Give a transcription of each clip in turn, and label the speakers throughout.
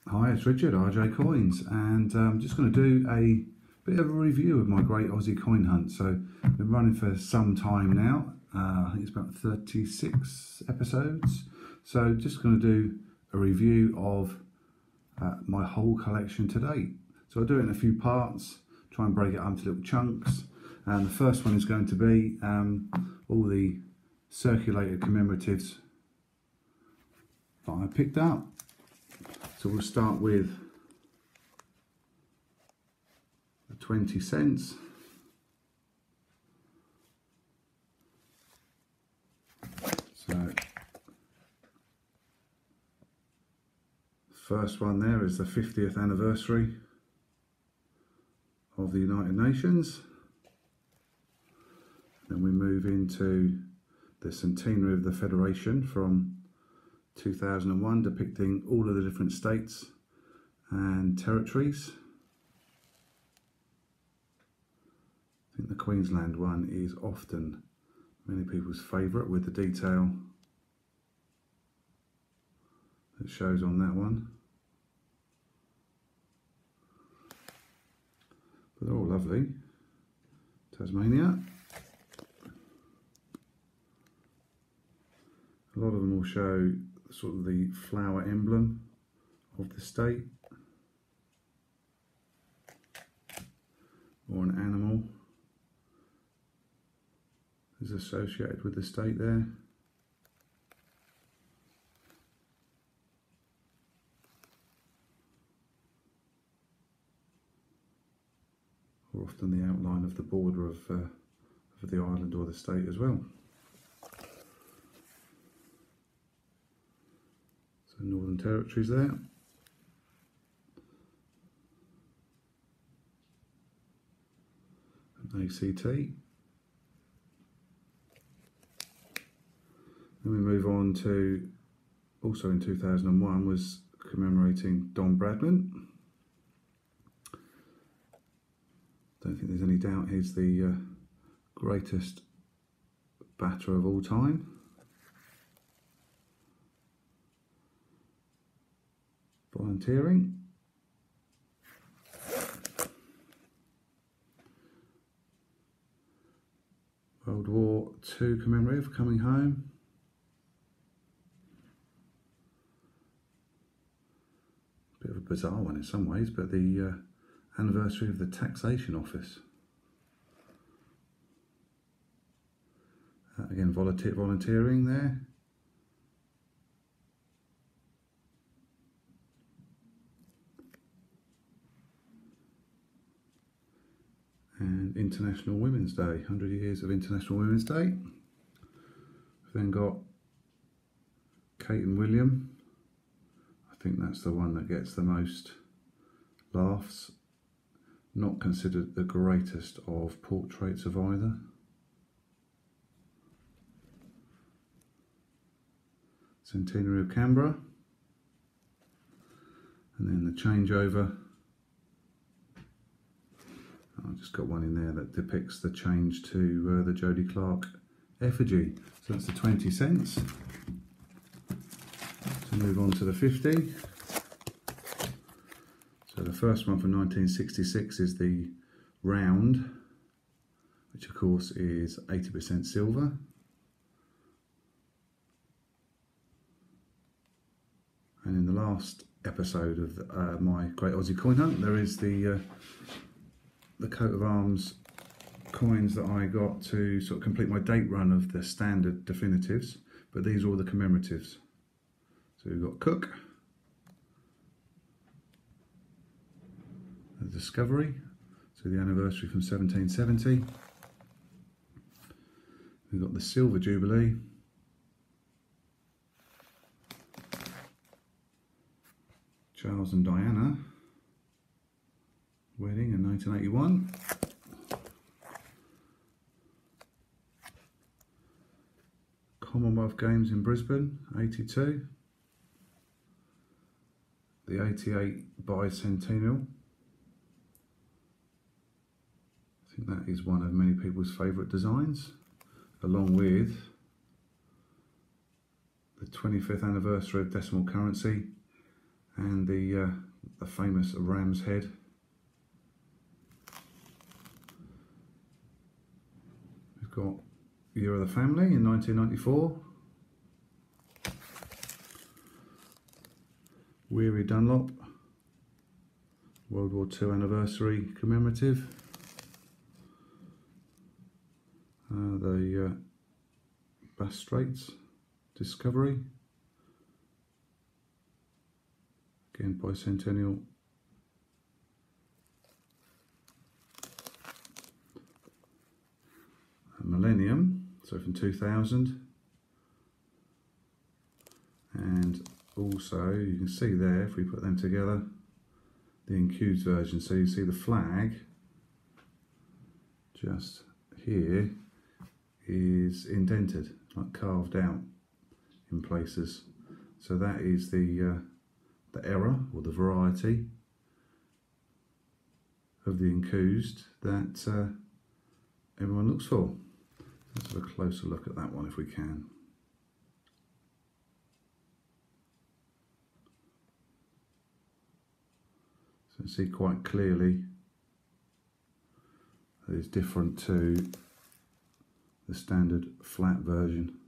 Speaker 1: Hi, it's Richard, RJ Coins, and I'm just going to do a bit of a review of my great Aussie coin hunt. So I've been running for some time now. I think it's about 36 episodes. So just going to do a review of my whole collection to date. So I'll do it in a few parts, try and break it up into little chunks. And the first one is going to be all the circulated commemoratives that I picked up. So we'll start with the 20 cents. So first one there is the 50th anniversary of the United Nations. Then we move into the centenary of the Federation from 2001, depicting all of the different states and territories. I think the Queensland one is often many people's favourite, with the detail that shows on that one. But they're all lovely. Tasmania. A lot of them will show sort of the flower emblem of the state, or an animal is associated with the state there. Or often the outline of the border of the island or the state as well. So Northern Territories there. And ACT. Then we move on to, also in 2001, was commemorating Don Bradman. Don't think there's any doubt he's the greatest batter of all time. Volunteering. World War II commemorative, coming home. Bit of a bizarre one in some ways, but the anniversary of the Taxation Office. Again, volunteering there. And International Women's Day, 100 years of International Women's Day. We've then got Kate and William. I think that's the one that gets the most laughs. Not considered the greatest of portraits of either. Centenary of Canberra. And then the changeover. I've just got one in there that depicts the change to the Jodie Clark effigy. So that's the 20 cents. So move on to the 50. So the first one from 1966 is the round, which of course is 80% silver. And in the last episode of my Great Aussie Coin Hunt, there is the coat of arms coins that I got to sort of complete my date run of the standard definitives, but these are all the commemoratives. So we've got Cook, the Discovery, so the anniversary from 1770. We've got the Silver Jubilee, Charles and Diana wedding in 1981. Commonwealth Games in Brisbane, 82. The 88 bicentennial. I think that is one of many people's favourite designs, along with the 25th anniversary of decimal currency and the famous ram's head. We've got Year of the Family in 1994. Weary Dunlop, World War II anniversary commemorative. The Bass Straits Discovery, again bicentennial. Millennium, so from 2000, and also you can see there, if we put them together, the encused version. So you see the flag just here is indented, like carved out in places. So that is the era or the variety of the encused that everyone looks for. Let's have a closer look at that one if we can. So you see quite clearly that it's different to the standard flat version.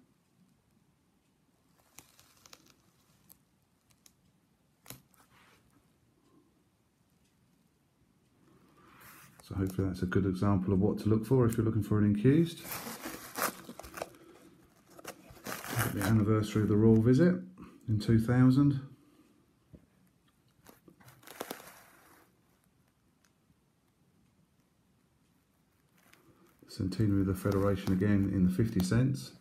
Speaker 1: So hopefully that's a good example of what to look for if you're looking for an encused. The anniversary of the Royal Visit in 2000. Centenary of the Federation again in the 50 cents.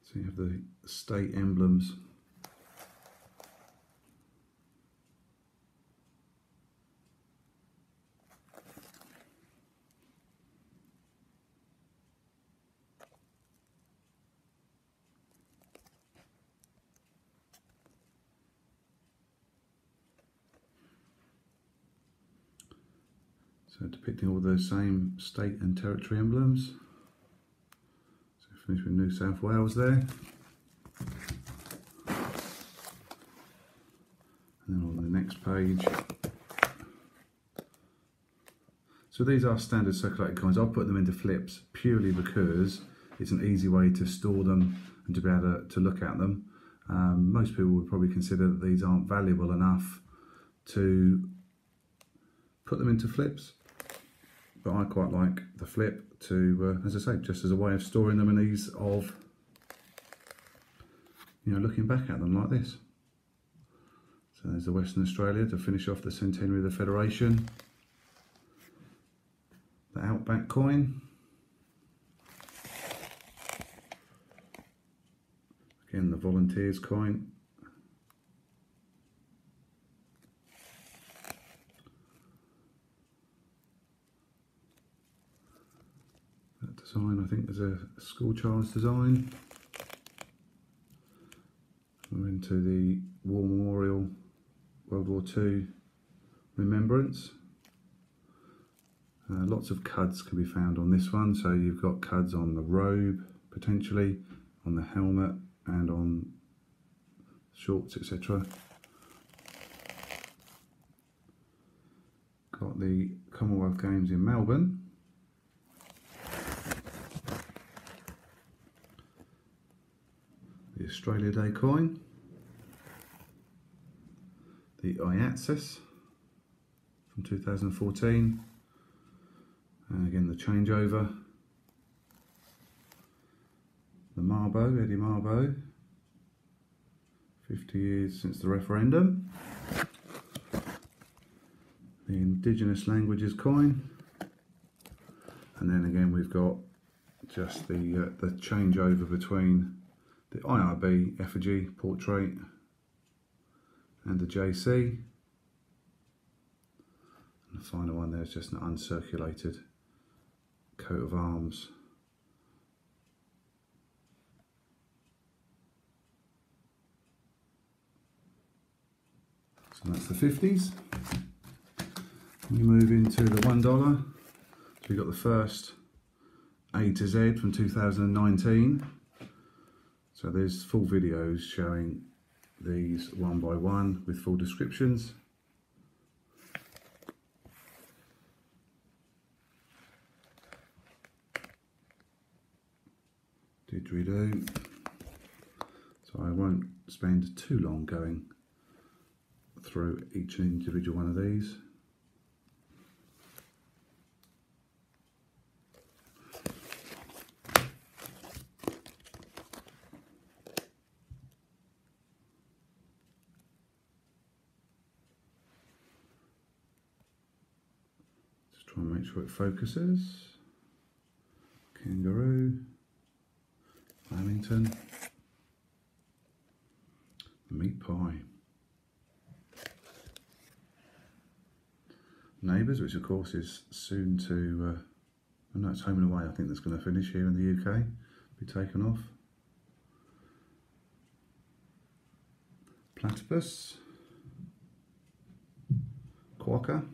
Speaker 1: So you have the state emblems. So depicting all those same state and territory emblems. So finish with New South Wales there. And then on the next page. So these are standard circulated coins. I'll put them into flips purely because it's an easy way to store them and to be able to look at them. Most people would probably consider that these aren't valuable enough to put them into flips. But I quite like the flip to, as I say, just as a way of storing them and ease of, you know, looking back at them like this. So there's the Western Australia to finish off the Centenary of the Federation. The Outback coin. Again, the Volunteers coin. Design, I think, is a school child's design. We're into the War Memorial World War II Remembrance. Lots of cuds can be found on this one, so you've got cuds on the robe, potentially, on the helmet and on shorts, etc. Got the Commonwealth Games in Melbourne. The Australia Day coin, the IATSIS from 2014, and again the changeover, the Mabo, Eddie Mabo, 50 years since the referendum, the Indigenous Languages coin, and then again we've got just the changeover between the IRB effigy portrait and the JC. And the final one there is just an uncirculated coat of arms. So that's the 50s. We move into the $1. So we've got the first A to Z from 2019. So there's full videos showing these one by one with full descriptions. Didgeridoo. So I won't spend too long going through each individual one of these. Just try and make sure it focuses. Kangaroo, Lamington, meat pie, Neighbours, which of course is soon to, oh no, it's Home and Away, I think that's going to finish here in the UK, be taken off. Platypus, Quokka,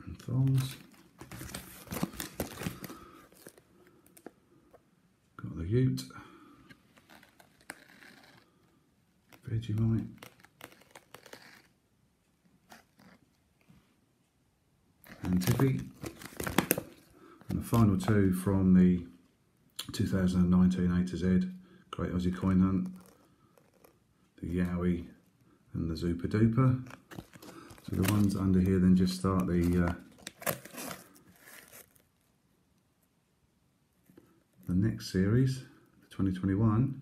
Speaker 1: and thongs. Got the Ute, Vegemite, and Tippy. And the final two from the 2019 A to Z Great Aussie Coin Hunt, the Yowie and the Zooper Duper. So the ones under here then just start the next series, 2021.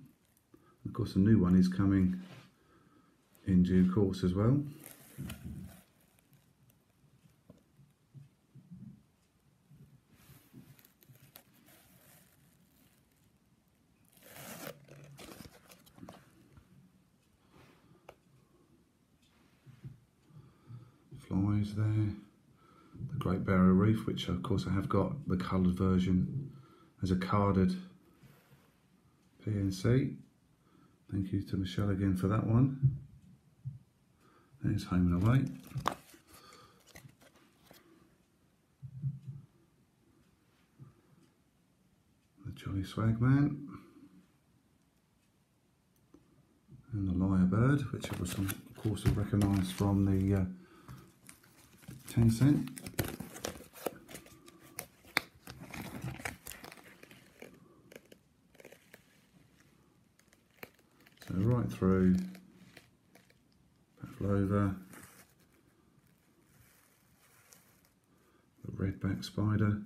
Speaker 1: Of course, the new one is coming in due course as well. Flies there. The Great Barrier Reef, which of course I have got the coloured version as a carded PNC. Thank you to Michelle again for that one. There's Home and Away. The Jolly Swagman. And the Lyrebird, which I was of course recognised from the 10 cent. So right through, Pavlova, the redback spider,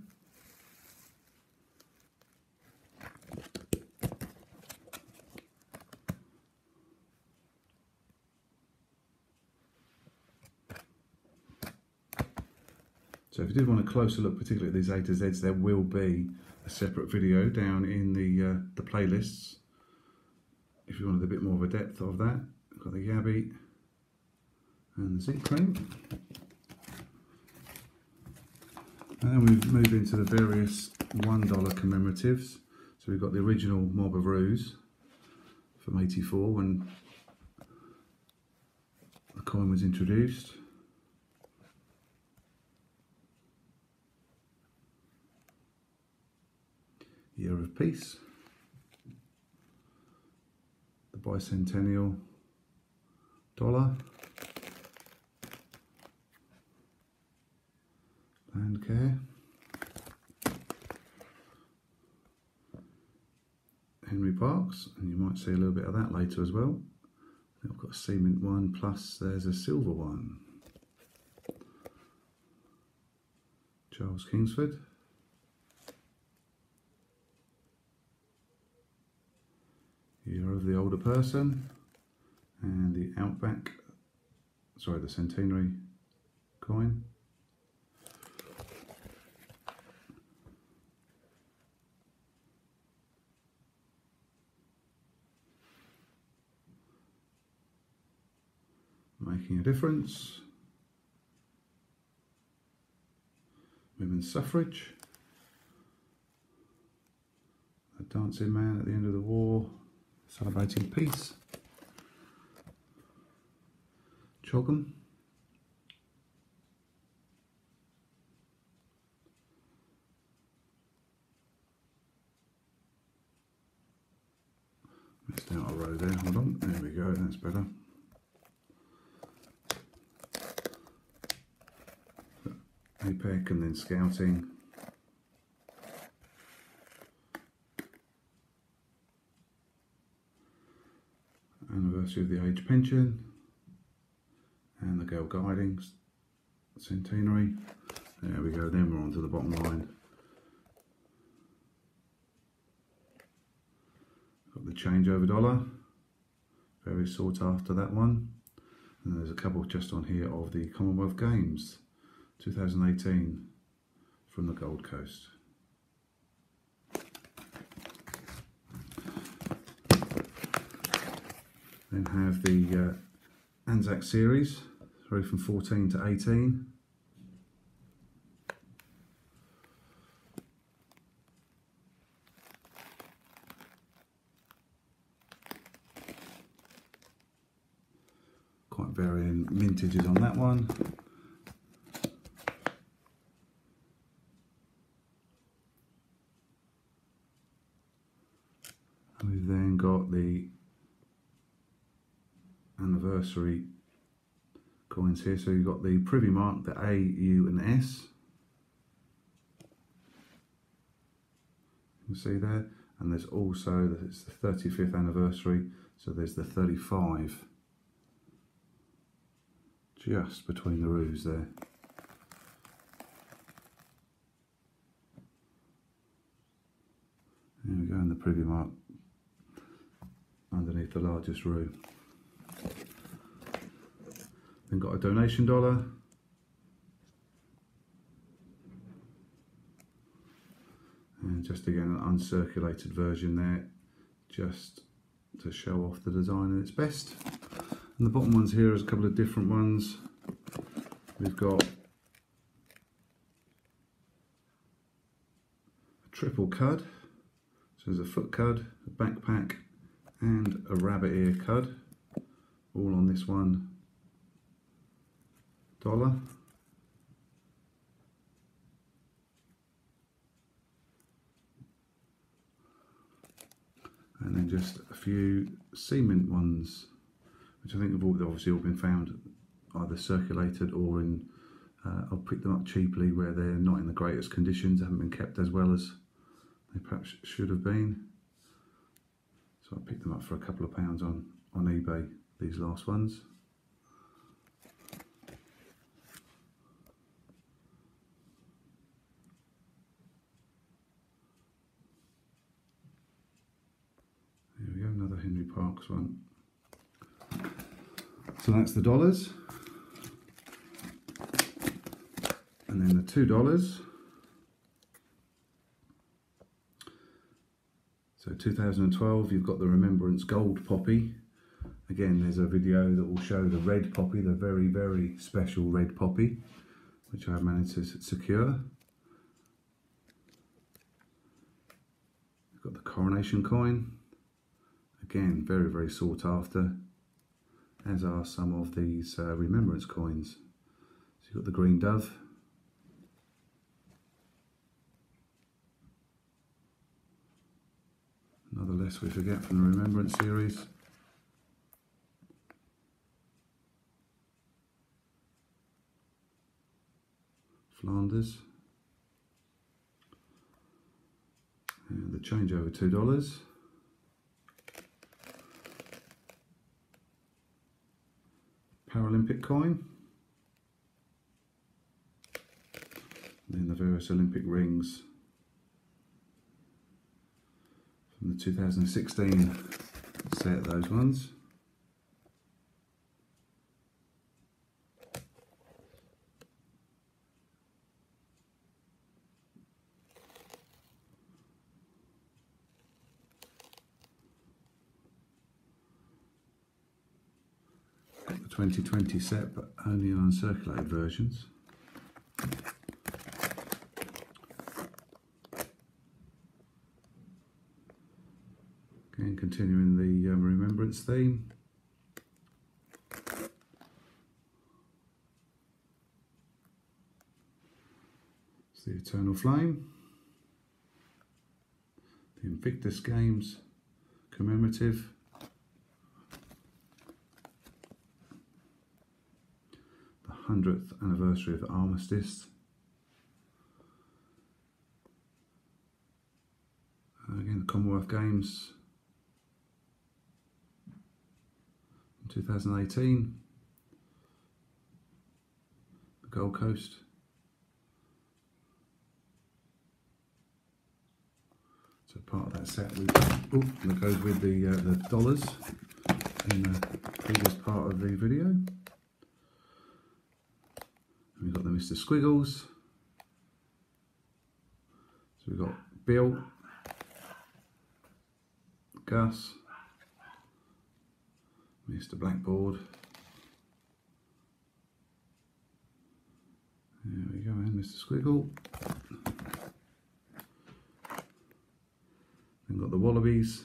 Speaker 1: so if you did want a closer look, particularly at these A to Zs, there will be a separate video down in the playlists. If you wanted a bit more of a depth of that, I've got the Yabby and the Zinc Cream. And we've moved into the various $1 commemoratives. So we've got the original Mob of Roos from '84 when the coin was introduced. Year of Peace. The Bicentennial dollar. Land Care. Henry Parks, and you might see a little bit of that later as well. I've got a cement one, plus there's a silver one. Charles Kingsford. Year of the Older Person, and the Outback, sorry, the Centenary coin. Making a Difference. Women's Suffrage. A Dancing Man at the End of the War, celebrating peace. Chogham. Missed out a row there, hold on, there we go, that's better. APEC and then Scouting. Anniversary of the Age Pension. And the Girl Guiding Centenary. There we go, then we're on to the bottom line. Got the changeover dollar, very sought after, that one. And there's a couple just on here of the Commonwealth Games 2018 from the Gold Coast. Then have the Anzac Series, through from 14 to 18. Quite varying mintages on that one. And we've then got the anniversary coins here. So you've got the Privy Mark, the A, U and S. You can see there. And there's also, it's the 35th anniversary, so there's the 35. Just between the rows there. There we go, and the Privy Mark underneath the largest row. Then got a donation dollar. And just again an uncirculated version there, just to show off the design at its best. And the bottom ones here is a couple of different ones. We've got a triple cud, so there's a foot cud, a backpack and a rabbit ear cud, all on this $1. And then just a few cement ones, which I think have obviously all been found either circulated or in, I'll pick them up cheaply where they're not in the greatest conditions, haven't been kept as well as they perhaps should have been. So I picked them up for a couple of pounds on eBay, these last ones. There we go, another Henry Parkes one. So that's the dollars. And then the $2. So 2012, you've got the Remembrance Gold Poppy. Again, there's a video that will show the red poppy, the very, very special red poppy, which I've managed to secure. You've got the Coronation Coin. Again, very, very sought after, as are some of these Remembrance coins. So you've got the Green Dove. Another less we forget from the Remembrance series. Flanders. And the changeover $2. Paralympic coin. And then the various Olympic rings from the 2016 set, those ones. Got the 2020 set, but only in uncirculated versions. Again, continuing the Remembrance theme. It's the Eternal Flame. The Invictus Games Commemorative 100th anniversary of the armistice. Again, the Commonwealth Games in 2018, the Gold Coast. So part of that set that goes with the dollars in the previous part of the video. And we've got the Mr. Squiggles. So we've got Bill, Gus, Mr. Blackboard. There we go, and Mr. Squiggle. Then got the Wallabies,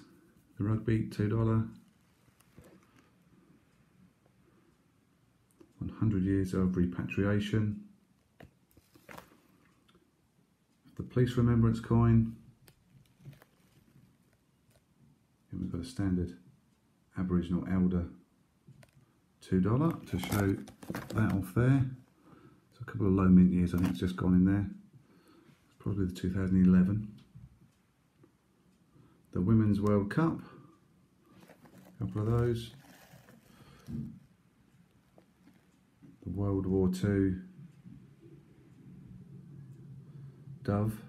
Speaker 1: the Rugby, $2. 100 years of repatriation. The Police Remembrance coin. And we've got a standard Aboriginal Elder $2 to show that off there. So a couple of low mint years, I think it's just gone in there. It's probably the 2011. The Women's World Cup, a couple of those. The World War II Dove,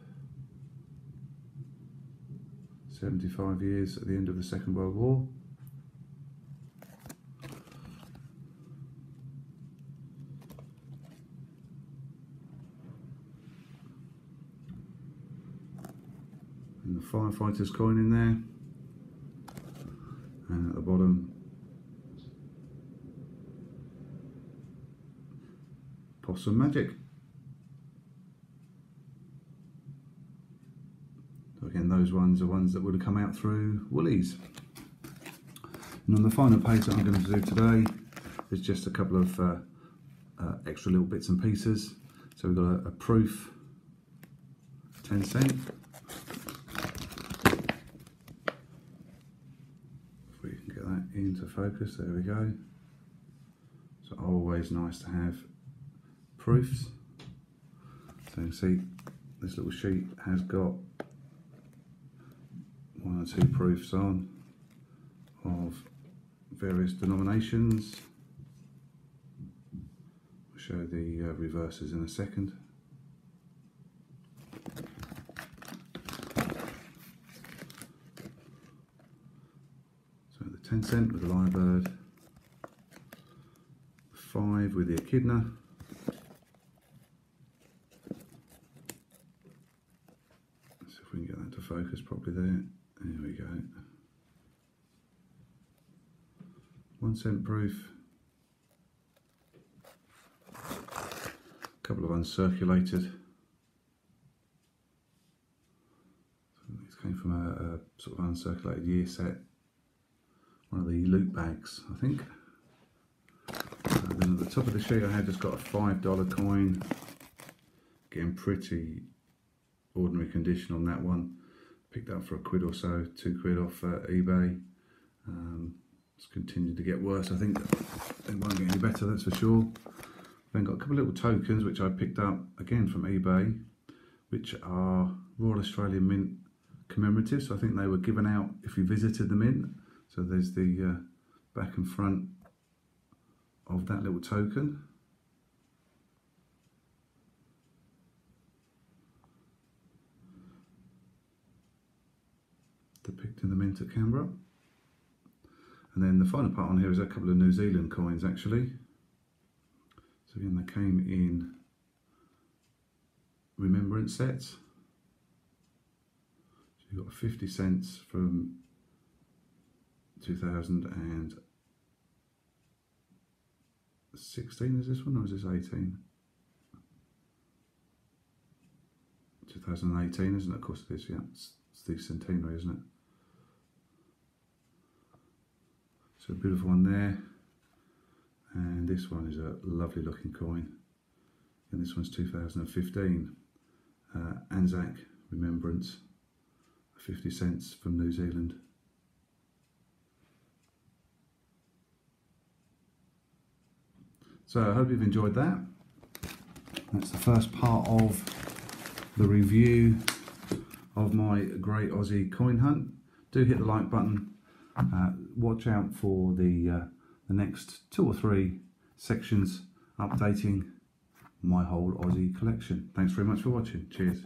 Speaker 1: 75 years at the end of the Second World War. And the Firefighters coin in there. And at the bottom, Possum Magic. So again, those ones are ones that would have come out through Woolies. And on the final page that I'm going to do today is just a couple of extra little bits and pieces. So we've got a proof 10¢. If we can get that into focus, there we go. So always nice to have proofs. So you can see this little sheet has got 1 or 2 proofs on of various denominations. I'll show the reverses in a second. So the 10¢ with the lyrebird, the 5 with the echidna, let's see if we can get that to focus properly there. There we go. 1 cent proof. A couple of uncirculated. So these came from a sort of uncirculated year set. One of the loot bags, I think. Then at the top of the sheet I had just got a $5 coin. Getting pretty ordinary condition on that one. Picked up for £1 or so, £2 off eBay. It's continued to get worse. I think it won't get any better, that's for sure. Then got a couple of little tokens which I picked up again from eBay, which are Royal Australian Mint Commemorative. So I think they were given out if you visited the mint. So there's the back and front of that little token. Depicting the mint at Canberra. And then the final part on here is a couple of New Zealand coins actually. So again, they came in Remembrance sets. So you've got 50 cents from 2016, is this one, or is this 18? 2018, isn't it? Of course it is, yeah. It's the centenary, isn't it? So a beautiful one there. And this one is a lovely looking coin. And this one's 2015. Anzac Remembrance, 50 cents from New Zealand. So I hope you've enjoyed that. That's the first part of the review of my great Aussie coin hunt. Do hit the like button. Watch out for the next 2 or 3 sections updating my whole Aussie collection. Thanks very much for watching. Cheers.